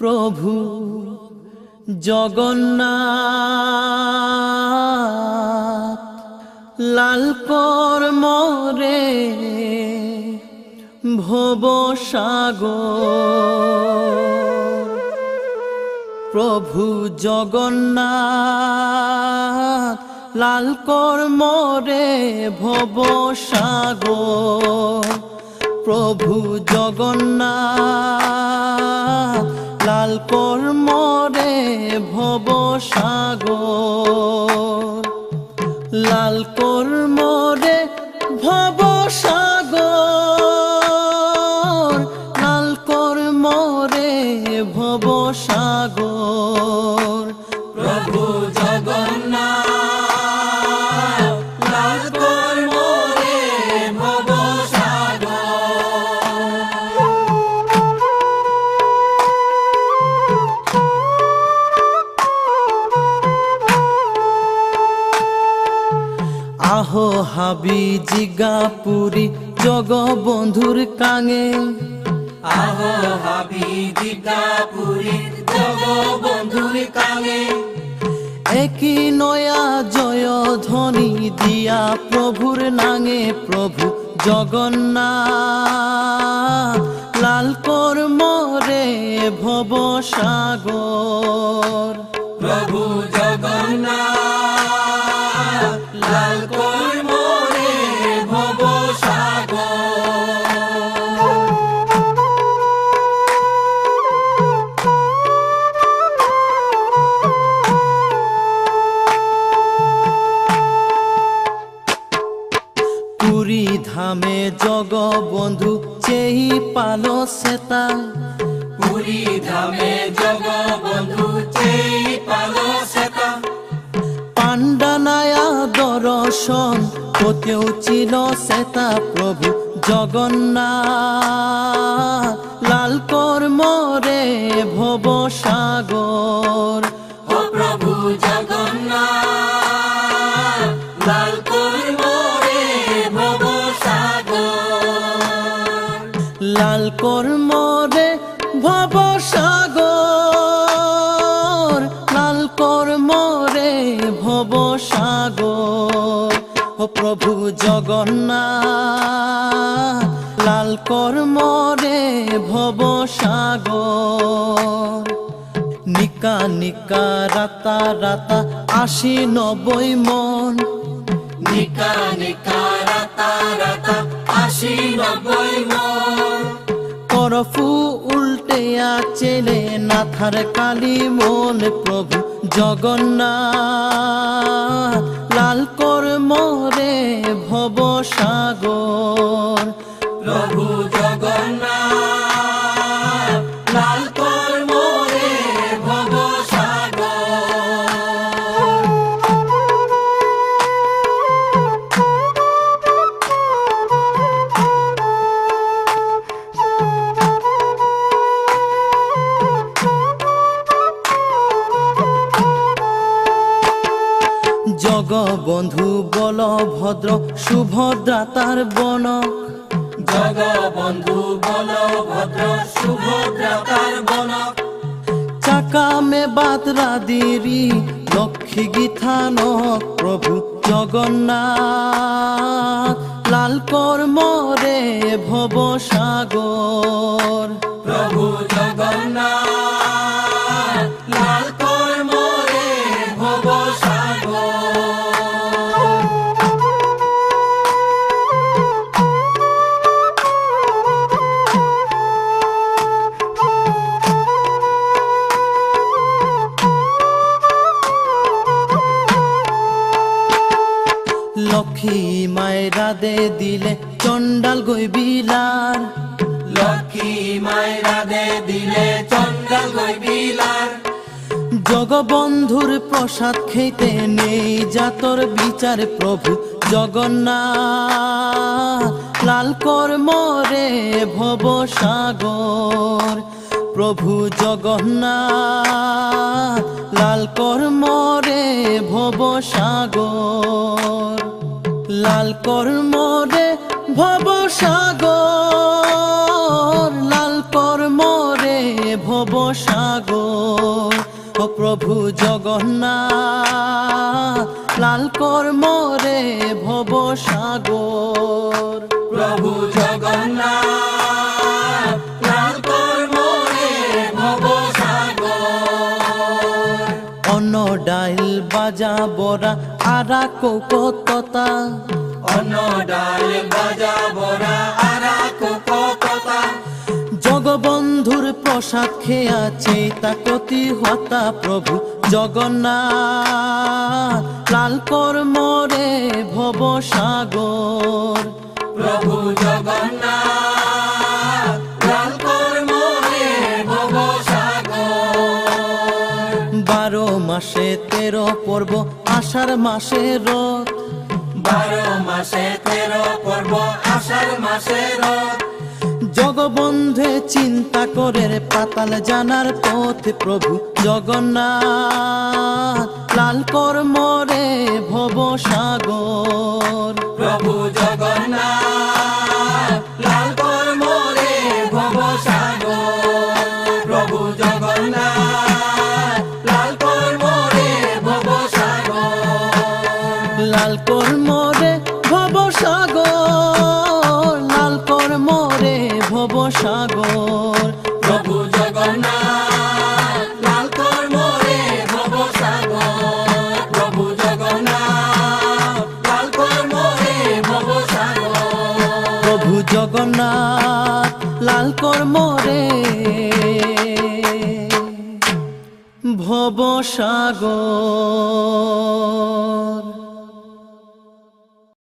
প্রভু জগন্নাথ লাল কর মোরে ভবসাগর। প্রভু জগন্নাথ লাল কর মোরে ভবসাগর। প্রভু জগন্নাথ লাল কর মোরে ভবসাগর। লাল কর মোরে ভবসাগর। লাল কর মোরে ভবসাগর। প্রভু জগন্নাথ লাল কর মোরে ভবসাগর। আহো হাবি জিগাপুরি জগবন্ধুর কাঙে। আহো হাবি জিগাপুরি জগবন্ধুর কাঙে। একই নয়া জয় ধ্বনি দিয়া প্রভুর নাঙে। প্রভু জগন্নাথ লাল কর মোরে ভবসাগর। প্রভু জগন্নাথ লাল কর মোরে ভবসাগর। পুরী ধামে জগবন্ধু চেই পালো সেতা। পুরী ধামে জগবন্ধু চেই পালো সেতা। পাণ্ডানায়া দর্শন কোতেও ছিল সেতা। প্রভু জগন্নাথ লাল কর মোরে ভবসাগর। ও প্রভু জগন্নাথ লাল কর মোরে ভবসাগর। লাল কর মোরে ভবসাগর। লাল কর মোরে ভবসাগর। ও প্রভু জগন্নাথ লাল কর মোরে ভবসাগর। নিকা নিকা রাতা রাতা ৮০-৯০ মন। নিকা নিকা রাতা রাতা ৮০-৯০ মন। করফু উল্টে চেলে নাথার কালী মন। প্রভু জগন্নাথ লাল কর মোরে ভবসাগর। প্রভু জগন্নাথ লাল কর মোরে ভবসাগর। জগবন্ধু বলভদ্র সুভদ্রা তার বনক। জগবন্ধু বলভদ্র সুভদ্রা তার বনক। চাকা মে বাতরা দিরি লক্ষ্মী গীথানক। প্রভু জগন্নাথ লাল কর মোরে ভবসাগর। প্রভু জগন্নাথ লাল কর মোরে ভবসাগর। লক্ষ্মী মায়েরা দে দিলে চণ্ডাল গৈবিলার। লক্ষ্মী মায়েরা দে দিলে চণ্ডাল গৈবিলার। জগবন্ধুর প্রসাদ খেতে নেই জাতর বিচার। প্রভু জগন্নাথ লাল কর মোরে ভবসাগর। প্রভু জগন্নাথ লাল কর মোরে ভবসাগর। লাল কর মোরে ভবসাগর। লাল কর মোরে ভব ভব সাগর। ও প্রভু জগন্নাথ লাল কর মোরে ভব সাগর। প্রভু জগন্নাথ লাল কর মোরে ভব সাগর। অন্ন ডাইল বাজা বরা আরা কৌকততা, অন্ন ডাল বাজা বরা আরা কোকততা। জগবন্ধুর প্রসাদ খেয়াছে তাকতি হতা প্রভু জগন্নাথ লাল কর মোরে ভব সাগর। প্রভু জগন্নাথ লাল কর মোরে ভব সাগর। 12 মাসে 13 পর্ব আষাঢ় মাসে রথ, 12 মাসে 13 পর্ব আষাঢ় মাসে রথ। জগবন্ধে চিন্তা করে পাতাল জানার পথ প্রভু জগন্নাথ লাল কর মোরে ভব সাগর। প্রভু জগন্নাথ লাল কর মোরে ভব সাগর। প্রভু জগন্নাথ লাল কর মোরে ভব সাগর। লাল কর মোরে ভব সাগর, লাল কর মোরে ভব সাগর। প্রভু জগন্নাথ লাল কর মোরে ভব সাগর। প্রভু জগন্নাথ লাল কর মোরে ভব সাগর। প্রভু জগন্নাথ লাল কর মোরে ভব সাগর।